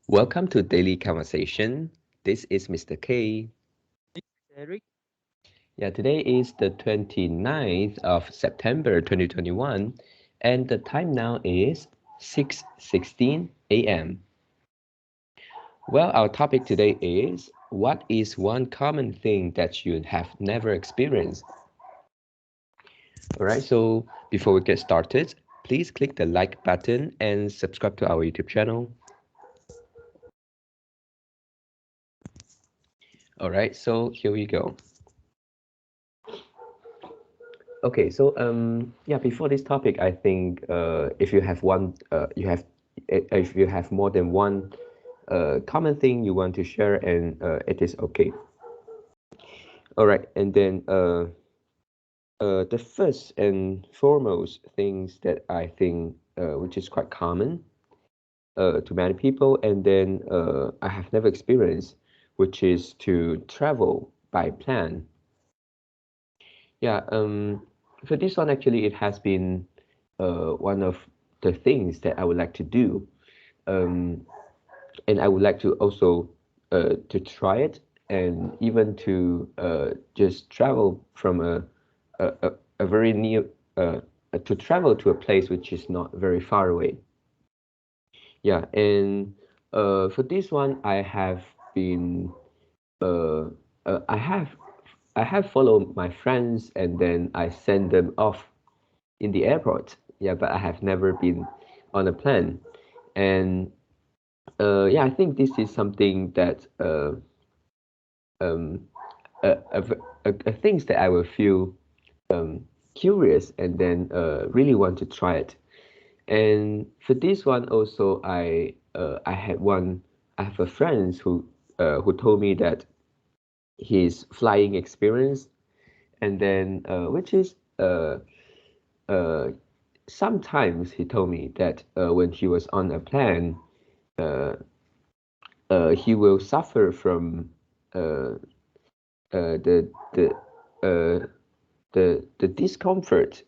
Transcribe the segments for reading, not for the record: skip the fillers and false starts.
Welcome to Daily Conversation. This is Mr. K. Eric. Yeah, today is the 29th of September 2021 and the time now is 6:16 a.m. Well, our topic today is what is one common thing that you have never experienced? All right, so before we get started, please click the like button and subscribe to our YouTube channel. All right, so here we go. Okay, so yeah, before this topic, I think if you have if you have more than one common thing you want to share, and it is okay. All right, and then the first and foremost things that I think which is quite common to many people, and then I have never experienced, which is to travel by plane. Yeah, for this one, actually, it has been one of the things that I would like to do, um, and I would like to also to try it, and even to just travel from a, a, a very near to travel to a place which is not very far away. Yeah, and for this one, I have been uh, I have followed my friends, and then I send them off in the airport. Yeah, but I have never been on a plane. And yeah, I think this is something that um, things that I will feel curious, and then really want to try it. And for this one also, I have a friend who told me that his flying experience, and then which is uh, sometimes he told me that when he was on a plane, uh, he will suffer from uh, uh, the the uh, the discomfort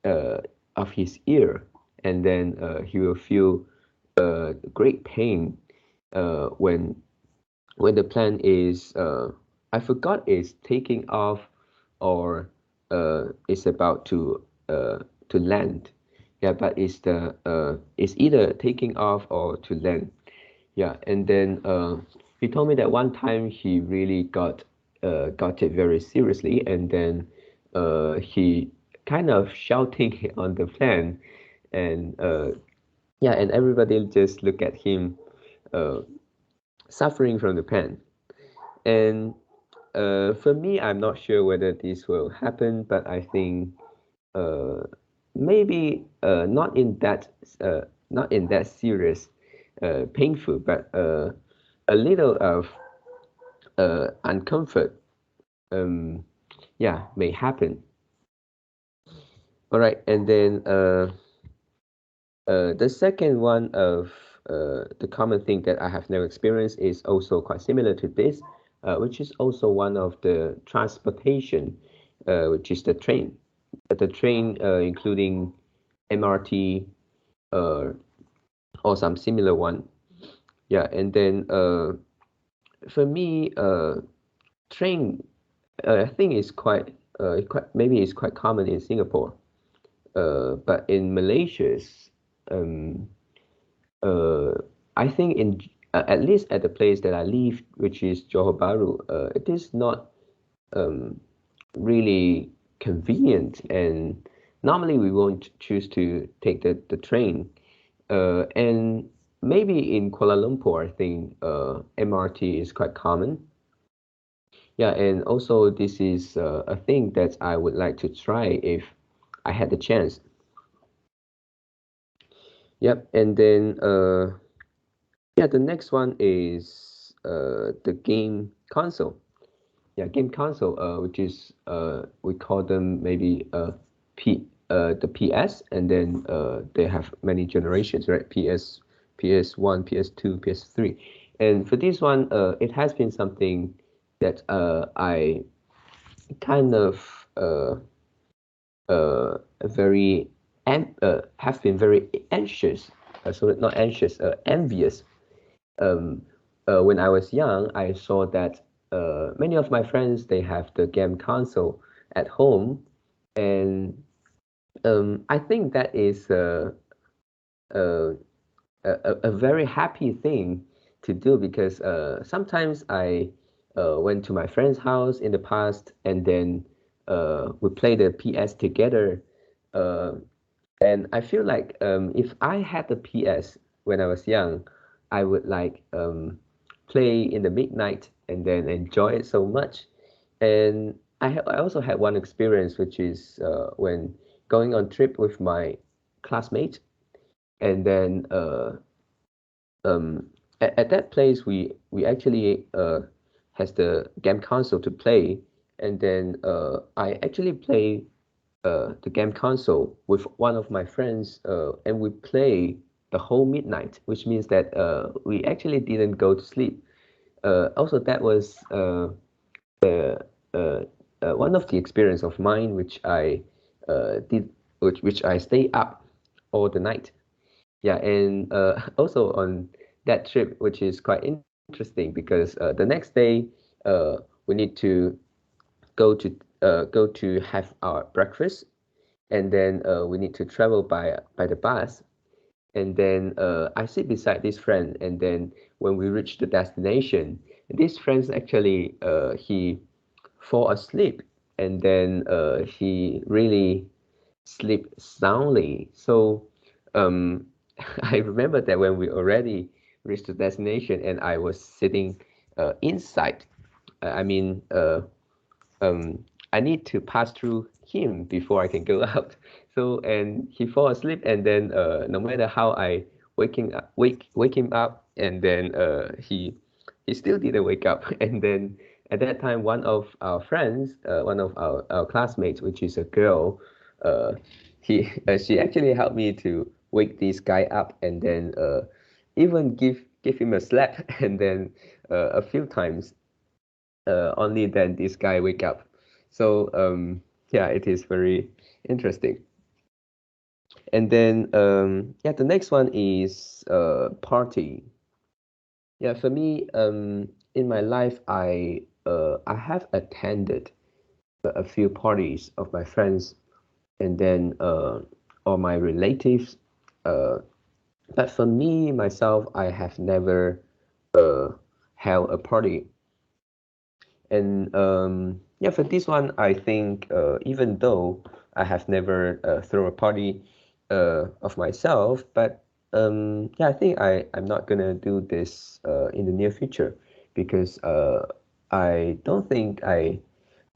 uh, of his ear, and then he will feel great pain when the plane is I forgot is taking off or is about to land. Yeah, but it's either taking off or to land. Yeah, and then he told me that one time he really got it very seriously, and then he kind of shouting on the plane, and yeah, and everybody just look at him uh, suffering from the pain. And for me, I'm not sure whether this will happen, but I think uh, maybe not in that serious, painful, but a little of uncomfort, um, yeah, may happen. All right, and then the second one of the common thing that I have never experienced is also quite similar to this, which is also one of the transportation, which is the train. The train, including MRT, uh, or some similar one. Yeah, and then for me, train, I think is quite maybe it's quite common in Singapore. But in Malaysia, um, uh, I think at least at the place that I live, which is Johor Bahru, it is not um, really convenient, and normally we won't choose to take the train. And maybe in Kuala Lumpur, I think MRT is quite common. Yeah, and also this is a thing that I would like to try if I had the chance. Yep, and then yeah, the next one is the game console. Yeah, game console, which is we call them maybe the PS, and then they have many generations, right? PS1, PS2, PS3, and for this one, it has been something that I kind of very have been very anxious, sorry, not anxious, envious um, when I was young, I saw that many of my friends they have the game console at home, and I think that is a, a very happy thing to do because sometimes I went to my friend's house in the past, and then we play the PS together. Uh, and I feel like if I had the PS when I was young, I would like play in the midnight and then enjoy it so much. And I also had one experience, which is when going on trip with my classmate, and then um, at that place we actually has the game console to play, and then I actually play the game console with one of my friends, and we play the whole midnight, which means that we actually didn't go to sleep. Also, that was uh, one of the experience of mine, which I did, which I stay up all the night. Yeah, and also on that trip, which is quite interesting because the next day we need to go to have our breakfast, and then we need to travel by the bus, and then I sit beside this friend, and then when we reach the destination, this friend actually he fall asleep, and then he really sleep soundly. So um, I remember that when we already reached the destination, and I was sitting inside, I mean, um, I need to pass through him before I can go out. So and he fall asleep, and then no matter how I wake him up, and then he still didn't wake up. And then at that time, one of our friends, one of our classmates, which is a girl, uh, she actually helped me to wake this guy up, and then even give him a slap, and then a few times, only then this guy wake up. So yeah, it is very interesting. And then yeah, the next one is party. Yeah, for me, in my life, I have attended a few parties of my friends, and then or my relatives. Uh, but for me myself, I have never uh, held a party. And yeah, for this one, I think even though I have never thrown a party of myself, but yeah, I think I'm not gonna do this in the near future because I don't think I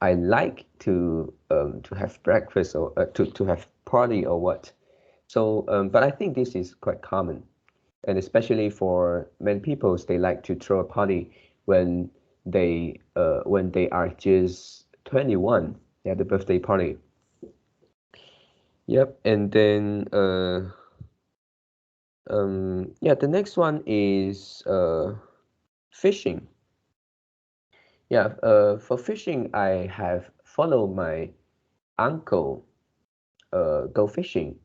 like to have breakfast or to have party or what. So, but I think this is quite common, and especially for many people, they like to throw a party when when they are just 21. Yeah, the birthday party. Yep, and then yeah, the next one is fishing. Yeah, for fishing, I have followed my uncle go fishing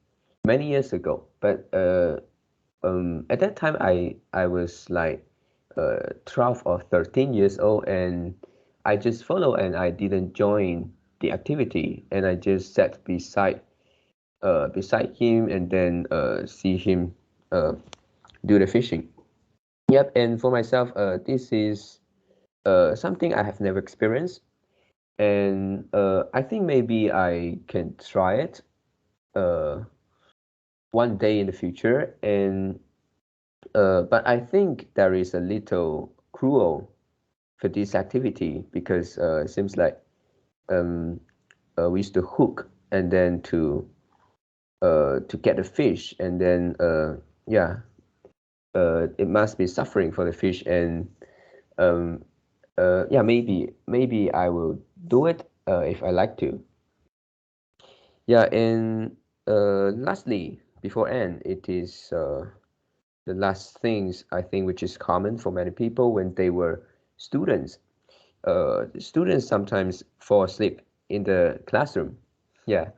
many years ago, but at that time I was like 12 or 13 years old, and I just follow and I didn't join the activity, and I just sat beside him, and then see him uh, do the fishing. Yep, and for myself, this is something I have never experienced, and I think maybe I can try it uh, one day in the future, and but I think there is a little cruel for this activity because it seems like um, we used to hook and then to get the fish, and then yeah, it must be suffering for the fish, and um, yeah, maybe I will do it if I like to. Yeah, and lastly, before end, it is the last things I think which is common for many people when they were students. Students sometimes fall asleep in the classroom. Yeah,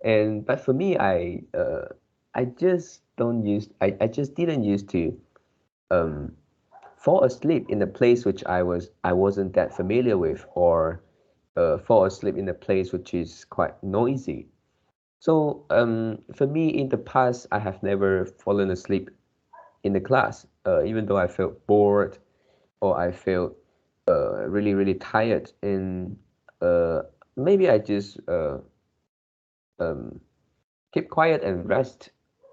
and but for me, I just don't use I just didn't used to um fall asleep in a place which I wasn't that familiar with, or fall asleep in a place which is quite noisy. So for me, in the past, I have never fallen asleep in the class, even though I felt bored or I felt really, really tired. And maybe I just um, keep quiet and rest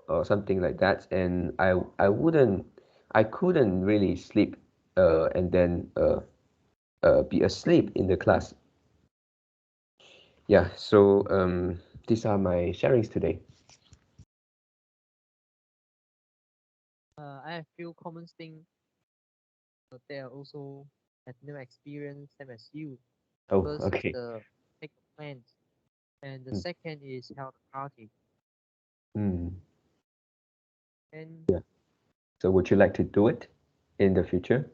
or something like that. And I couldn't really sleep and then be asleep in the class. Yeah, so these are my sharings today. I have few common things, but they are also have no experience same as you. Oh, First is okay. the take a plan, and the Mm, second is held a party. mm, And yeah. So would you like to do it in the future?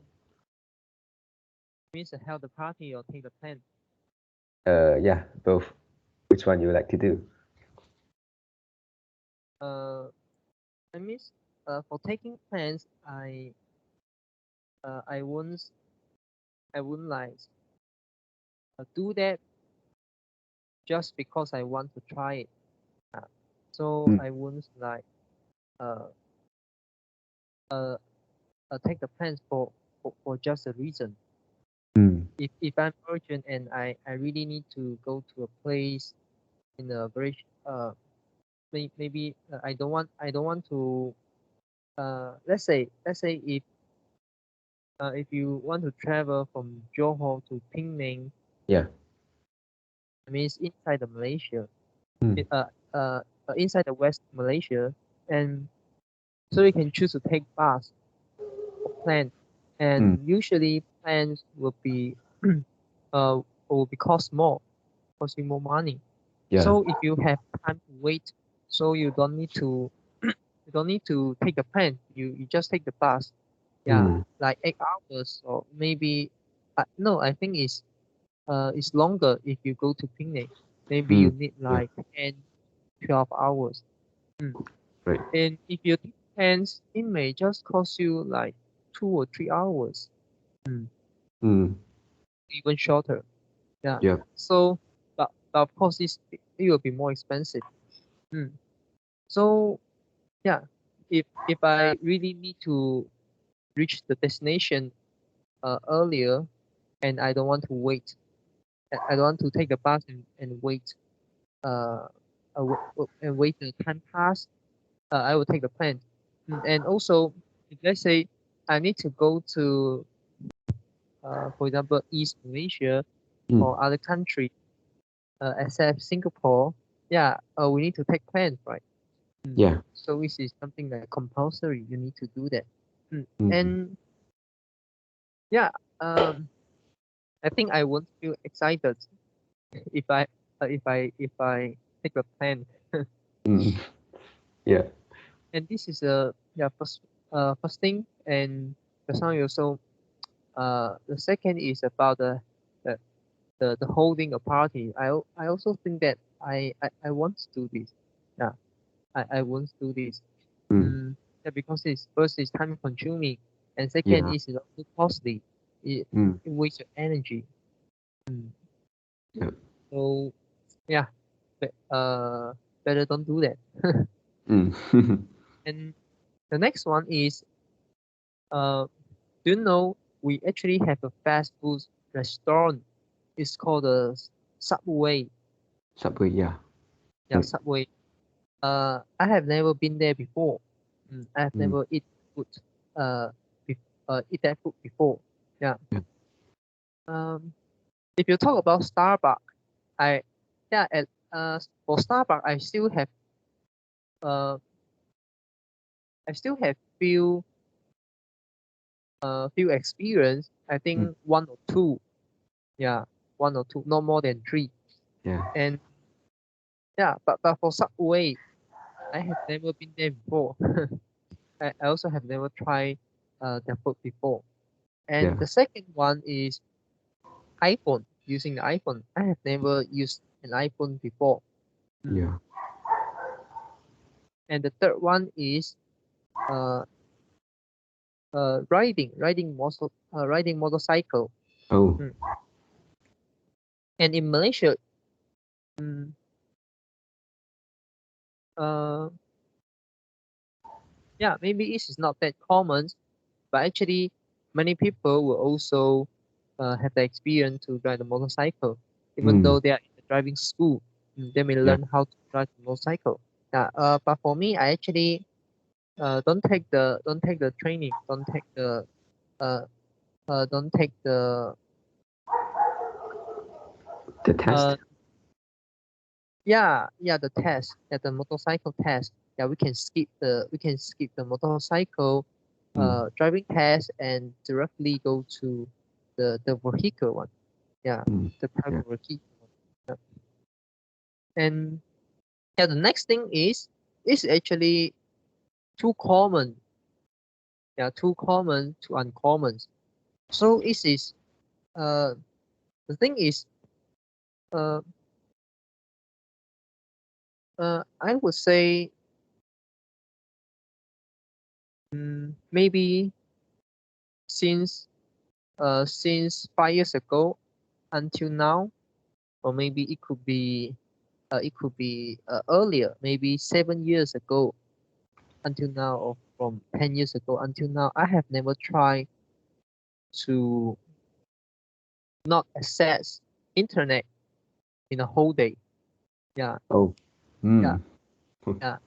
means held the party or take the plan. Yeah, both. Which one you would like to do? Uh, that means for taking plans, uh, I won't I wouldn't like do that just because I want to try it. Uh, so Mm, I won't like uh, uh, take the plans for just a reason. mm, If I'm urgent and I really need to go to a place in a very maybe I don't want to let's say if you want to travel from Johor to Penang, yeah. it means inside the Malaysia, Mm, it, inside the West Malaysia, and so you can choose to take bus or plane, mm, and usually planes will be will be cost more, costing more money. yeah. So if you have time to wait, so you don't need to you don't need to take the plane. You just take the bus. Yeah, Mm, like 8 hours or maybe no, I think it's longer if you go to Penang. Maybe mm, you need yeah. like 10, 12 hours. Mm. Right. And if you take planes, it may just cost you like 2 or 3 hours. Mm. Mm, Even shorter. Yeah. yeah. So, but of course, it will be more expensive. Mm. So yeah, if I really need to reach the destination earlier and I don't want to wait, I don't want to take the bus and wait uh, and wait the time pass, I will take the plane. And also, if let's say I need to go to, for example, East Malaysia Mm, or other country, except Singapore, yeah, we need to take plane, right? Mm. yeah. So this is something like compulsory. You need to do that. Mm, And yeah, um, I think I won't feel excited if I take a plane. mm, yeah. And this is a yeah first thing. And just now you also the second is about the, the holding a party. I also think that I want to do this. Yeah, I want to do this. Mm, Mm, yeah, because it's first it's time consuming, and second yeah. is it's also costly. Mm, It wastes your energy. Mm. yeah. So yeah, better don't do that. Mm, And the next one is do you know we actually have a fast food restaurant? It's called a Subway. Subway, yeah. Yeah, Right. Subway. I have never been there before. I have Mm, never food. Eat that food before. Yeah. yeah. Um, if you talk about Starbucks, I yeah at for Starbucks uh I still have few experience. I Mm, think one or two. Yeah, one or two, no more than three. yeah. And yeah, but for Subway, I have never been there before. I also have never tried their food before. And Yeah. the second one is iPhone. Using the iPhone, I have never used an iPhone before. Mm. Yeah. And the third one is uh riding motorcycle. Oh. Mm. And in Malaysia, mm, uh, yeah, maybe it is not that common, but actually many people will also have the experience to ride a motorcycle, even Mm. though they are in the driving school. They may Yeah. learn how to drive a motorcycle. Yeah, but for me, I actually don't take the training, uh, don't take The test. uh, the test, the motorcycle test. Yeah, we can skip the motorcycle Mm. driving test and directly go to the vehicle one. Yeah, Mm. the Yeah. private vehicle one. Yeah. And yeah, the next thing is actually too common. Yeah, too common to uncommon. So it is uh the thing is uh I would say maybe since since 5 years ago until now, or maybe it could be earlier, maybe 7 years ago until now, or from 10 years ago until now, I have never tried to not access internet in a whole day. Yeah, Oh. yeah, Mm. yeah.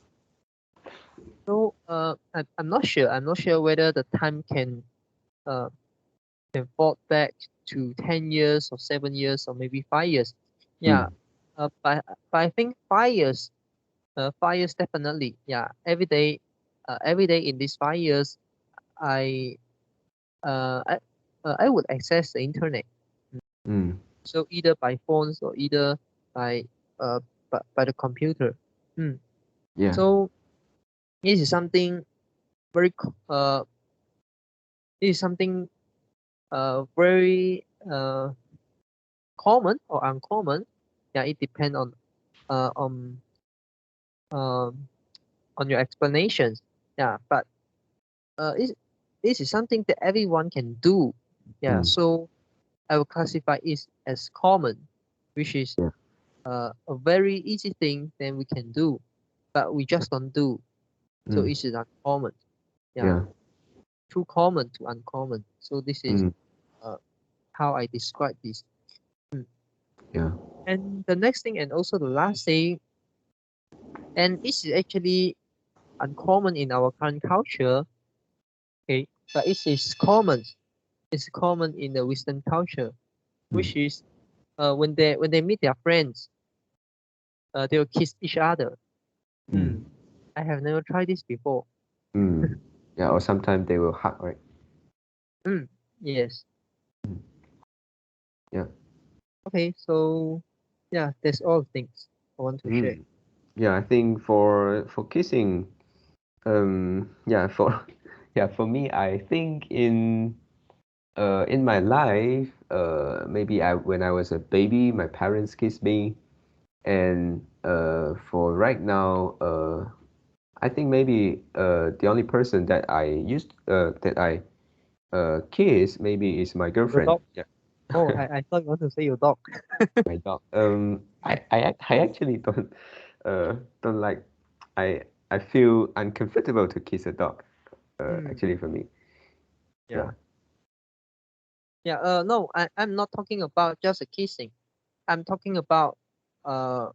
So I'm not sure. I'm not sure whether the time uh can fall back to 10 years or 7 years or maybe 5 years. Yeah. Mm. But I think 5 years. 5 years definitely. Yeah. Every day in these 5 years, I uh I, I would access the internet. Mm. So either by phones or either by uh by the computer. Mm. Yeah. So this is something very this is something very common or uncommon. Yeah, it depends on uh on um on your explanations. Yeah, but it this is something that everyone can do. Yeah, Mm. so I will classify it as common, which is Yeah. a very easy thing that we can do, but we just don't do. So Mm. it is uncommon. Yeah, Yeah. too common to uncommon. So this is Mm. uh, how I describe this. Mm. Yeah. And the next thing, and also the last thing, and this is actually uncommon in our current culture. Okay, but it is common. It's common in the Western culture, Mm. which is when they meet their friends, they will kiss each other. Mm. Mm. I have never tried this before. Mm. Yeah. Or sometimes they will hug, right? Mm. Yes. Mm. Yeah. Okay, so yeah, that's all things I want to share. Mm. Yeah. I think for kissing, yeah, for yeah, for me, I think in my life, maybe when I was a baby, my parents kissed me, and for right now, I think maybe the only person that I kiss maybe is my Your girlfriend. dog. Yeah, Oh, I thought you want to say your dog. my dog. I actually don't like. I feel uncomfortable to kiss a dog. Mm. Actually, for me, Yeah. yeah. Yeah. No, I'm not talking about just a kissing. I'm talking about uh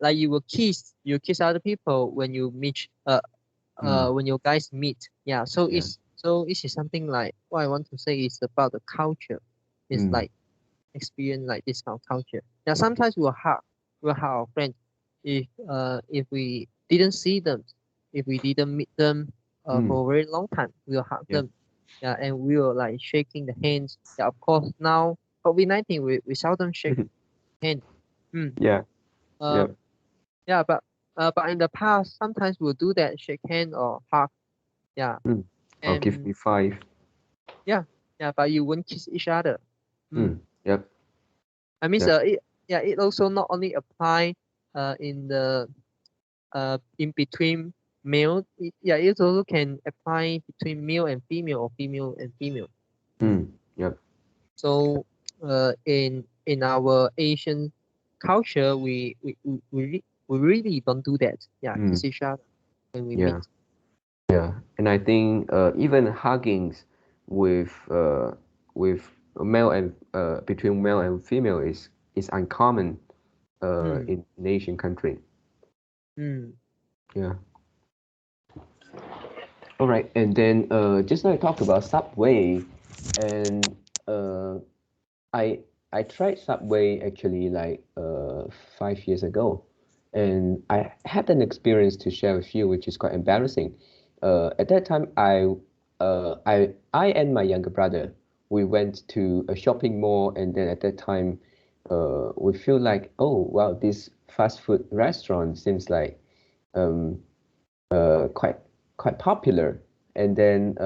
like you kiss other people when you meet Mm. when you guys meet. Yeah. So Yeah. it is something like what I want to say is about the culture. It's Mm. like experience like this kind of culture. Now sometimes we'll hug our friends if we didn't see them, if we didn't meet them Mm. for a very long time, we'll hug Yeah. them. Yeah, and we will like shaking the hands. Yeah, of course now COVID-19 we seldom shake hands. Mm. Yeah. Uh, Yeah. yeah, but in the past sometimes we'll do that, shake hand or hug. Yeah, Mm. Or give and me five. yeah, yeah, but you won't kiss each other. Mm. Mm. Yep. I mean, Yep. it also not only apply in the in between. male. Yeah, it also can apply between male and female or female and female. Yep. So, in our Asian culture, we really don't do that. Yeah, Mm, kiss each other when we yeah. meet. Yeah. And I think even huggings with with male and between male and female is uncommon Mm, in Asian country. mm, Yeah. All right. And then just now I talked about Subway, and uh, I I tried Subway actually like 5 years ago, and I had an experience to share with you, which is quite embarrassing. At that time, I and my younger brother, we went to a shopping mall, and then at that time, we feel like, oh wow, this fast food restaurant seems like um, quite popular. And then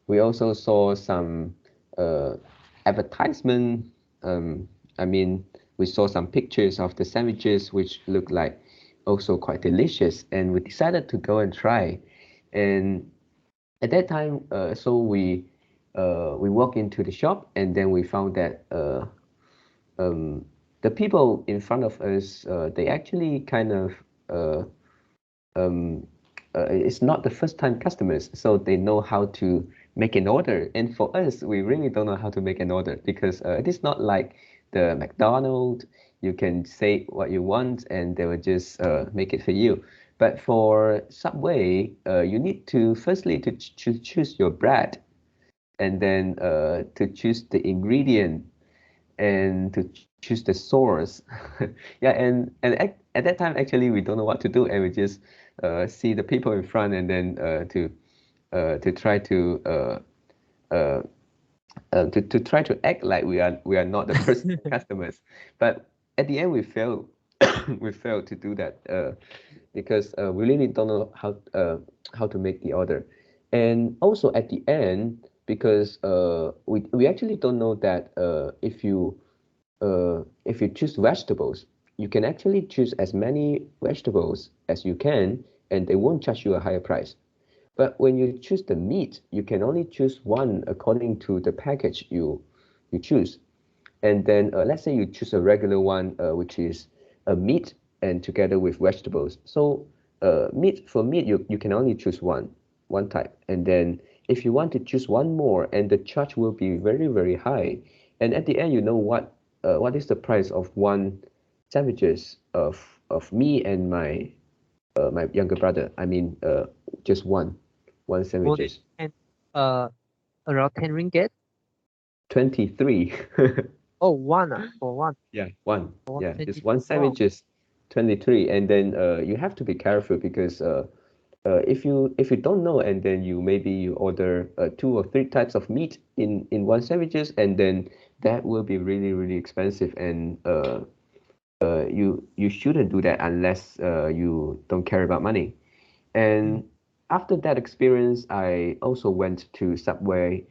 we also saw some uh, advertisement. I mean, we saw some pictures of the sandwiches, which looked like also quite delicious, and we decided to go and try. And at that time, so we walked into the shop, and then we found that um, the people in front of us, they actually kind of uh, um, it's not the first time customers, so they know how to make an order. And for us, we really don't know how to make an order because it is not like the McDonald's. You can say what you want and they will just make it for you. But for Subway, you need to firstly to choose your bread and then to choose the ingredient and to choose the source. Yeah, and at that time actually we don't know what to do, and we just see the people in front, and then to try uh, to try to act like we are not the first customers. But at the end we failed. We failed to do that because we really don't know how to make the order. And also at the end, because we actually don't know that if you choose vegetables, you can actually choose as many vegetables as you can, and they won't charge you a higher price. But when you choose the meat, you can only choose one according to the package you choose. And then let's say you choose a regular one, which is a meat and together with vegetables. So meat, you can only choose one type. And then if you want to choose one more, and the charge will be very, very high. And at the end, you know what is the price of one sandwiches of me and my younger brother. I mean, just one more than sandwiches. 10, uh, around 10 ringgit. 23. Oh, one for one, Yeah, one. for one Yeah, just 23. one Wow. sandwich is 23, and then you have to be careful because if you don't know, and then maybe you order two or three types of meat in one sandwiches, and then that will be really really expensive, and you shouldn't do that unless you don't care about money. Mm, And after that experience, I also went to Subway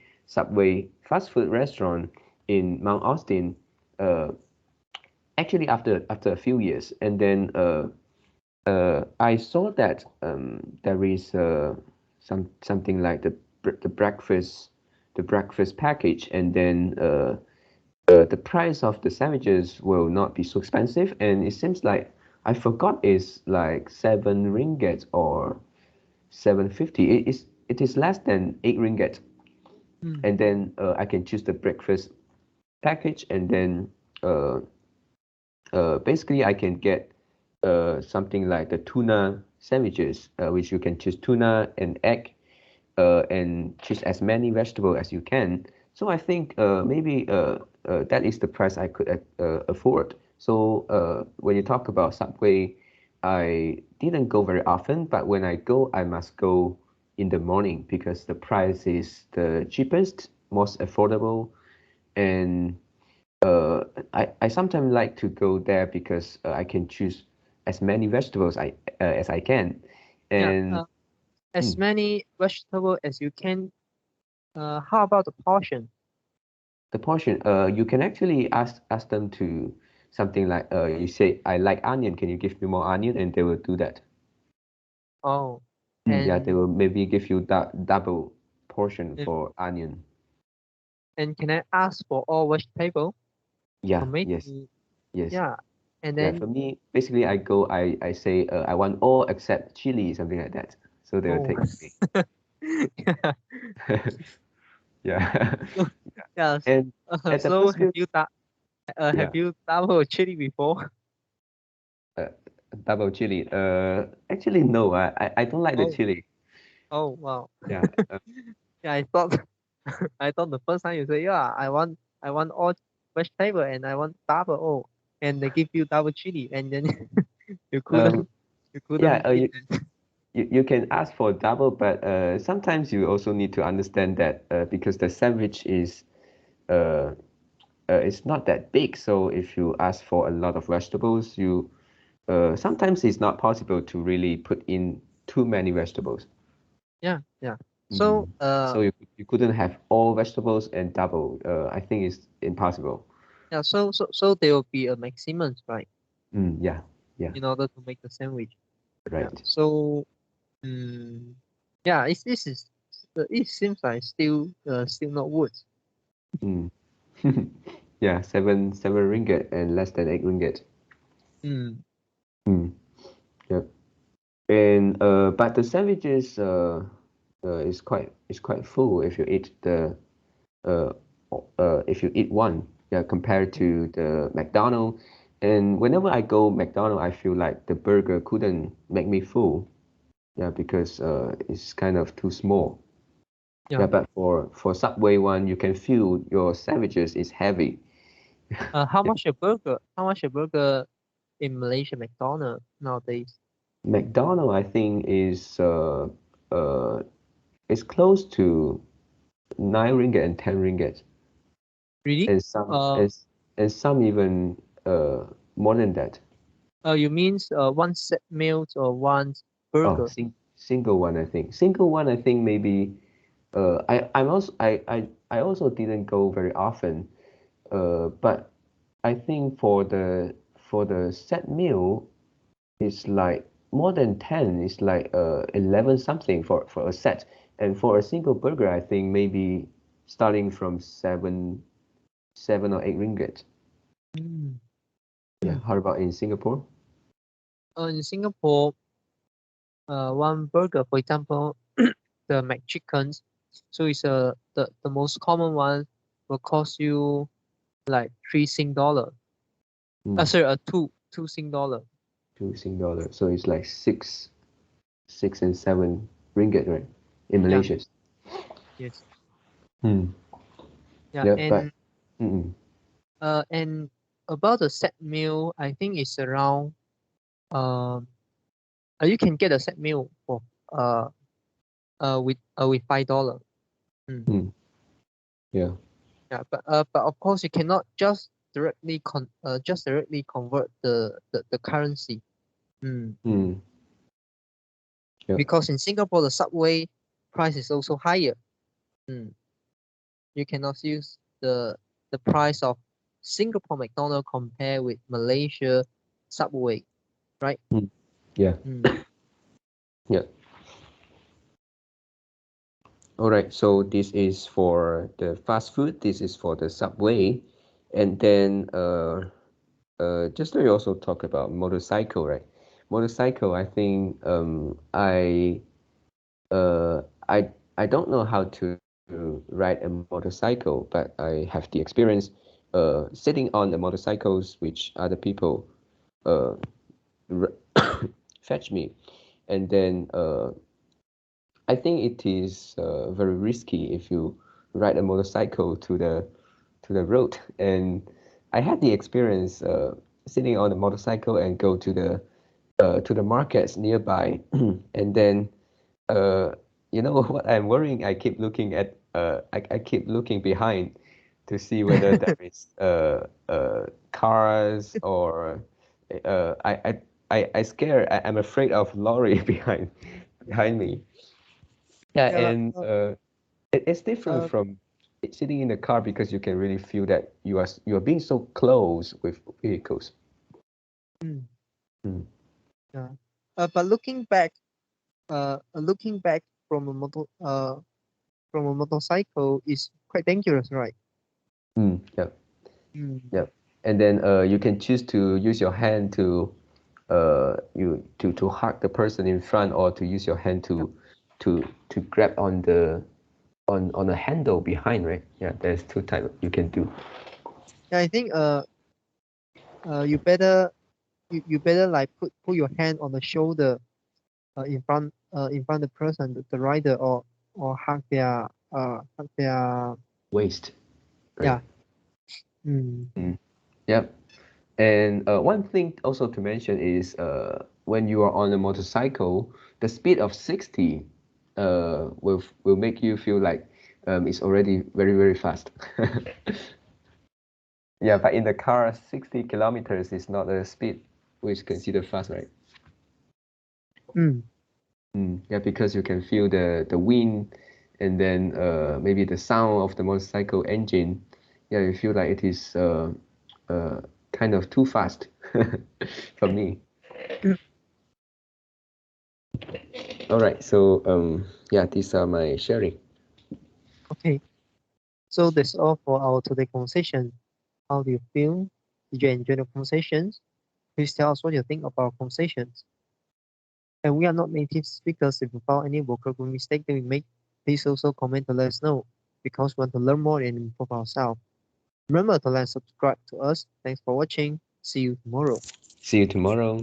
fast food restaurant in Mount Austin. Uh, Actually, after a few years, and then I saw that there is something like the breakfast package, and then the price of the sandwiches will not be so expensive, and it seems like I forgot it's like 7 ringgit or 7.50. It is less than 8 ringgit, mm, and then I can choose the breakfast package, and then uh, basically I can get something like the tuna sandwiches, which you can choose tuna and egg, and choose as many vegetable as you can. So I think maybe that is the price I could afford. So when you talk about Subway, I didn't go very often, but when I go, I must go in the morning because the price is the cheapest, most affordable, and uh, I sometimes like to go there because I can choose as many vegetables as I can, yeah. and As mm, many vegetable as you can. How about the portion? the portion you can actually ask them to something like you say I like onion, can you give me more onion, and they will do that. Oh. Yeah, they And will maybe give you double portion if for onion. and can I ask for all vegetable? Or Yeah, yes, maybe yes. yeah. And Yeah, then for me, basically, I say I want all except chili, something like that. So they will oh take me. yeah. Yeah. So, yeah. And at the So first view, have yeah, you double chili before? uh, double chili. Actually, no, I don't like the Oh, chili. oh wow. Yeah, Yeah, I thought I thought the first time you say, yeah, I want all vegetable and I want double oh, and they give you double chili and then you um, couldn't you yeah. couldn't eat it. You can ask for double, but sometimes you also need to understand that because the sandwich is uh, it's not that big. So if you ask for a lot of vegetables, you sometimes it's not possible to really put in too many vegetables. Yeah, yeah. So Mm. So you couldn't have all vegetables and double. I think it's impossible. yeah, so there will be a maximum, right, Yeah, yeah, in order to make the sandwich. Yeah. right. So yeah, this is it seems like still not wood. Mm. Yeah, seven ringgit and less than 8 ringgit. Mm. Mm. Yeah. And but the sandwiches is quite full if you eat the uh, if you eat one, yeah, compared to the McDonald. And whenever I go McDonald, I feel like the burger couldn't make me full, yeah, because it's kind of too small. Yeah. Yeah, but for Subway one, you can feel your sandwiches is heavy. How Yeah, much a burger? How much a burger in Malaysia McDonald nowadays? McDonald I think uh is close to 9 ringgit and 10 ringgit, Really? and some Uh, and some even more than that. you means one set meals or one Oh, burger? single one, I think. Single one, I think maybe. I also didn't go very often. But I think for the set meal, it's like more than 10. It's like 11 something for a set. And for a single burger, I think maybe starting from seven or 8 ringgit. Mm. Yeah. Mm. How about in Singapore? In Singapore, one burger, for example, the McChickens, so it's the most common one will cost you like $3 Sing. Mm, Sorry, two Sing dollar. $2 Sing. So it's like six and 7 ringgit, right? In Yeah, Malaysia. yes. Hmm. Yeah, Yeah, but and about the set meal, I think it's around um you can get a set meal for uh with $5. Mm. mm, yeah. Yeah, but of course you cannot just directly convert the currency. Mm. Mm, yeah. Because in Singapore the subway price is also higher. Mm. You cannot use the price of Singapore McDonald compare with Malaysia subway, right? Mm, yeah. Mm. Yeah. All right. So this is for the fast food. This is for the Subway, and then just now you also talk about motorcycle, right? Motorcycle. I think uh I I don't know how to ride a motorcycle, but I have the experience sitting on the motorcycles which other people uh r- fetch me, and then I think it is very risky if you ride a motorcycle to the road. And I had the experience sitting on a motorcycle and go to the markets nearby, and then uh, you know what I'm worrying? I keep looking at I keep looking behind to see whether there is cars or I scared. I'm afraid of lorry behind me. Yeah, Yeah. and it's different Uh, from sitting in the car because you can really feel that you are being so close with vehicles. mm, Mm, yeah. But looking back, looking back from a motorcycle is quite dangerous, right? Yeah, Mm. yeah. And then you can choose to use your hand to to hug the person in front, or to use your hand Yeah. to grab on the on a handle behind, right? Yeah, there's two types you can do. Yeah, I think you better you better like put your hand on the shoulder in front the person, the rider, or hug their Waist, right? yeah. Mm. Mm. Yep. And one thing also to mention is when you are on a motorcycle, the speed of 60 will make you feel like it's already very, very fast. Yeah, but in the car, 60 kilometers is not a speed which is considered fast, right? Mm. Yeah, because you can feel the wind, and then maybe the sound of the motorcycle engine. Yeah, you feel like it is uh, kind of too fast for me. All right, so yeah, these are my sharing. Okay, so that's all for our today conversation. How do you feel? Did you enjoy the conversations? Please tell us what you think about our conversations. And we are not native speakers. If you found any vocabulary mistake that we make, please also comment to let us know, because we want to learn more and improve ourselves. Remember to like and subscribe to us. Thanks for watching. See you tomorrow. See you tomorrow.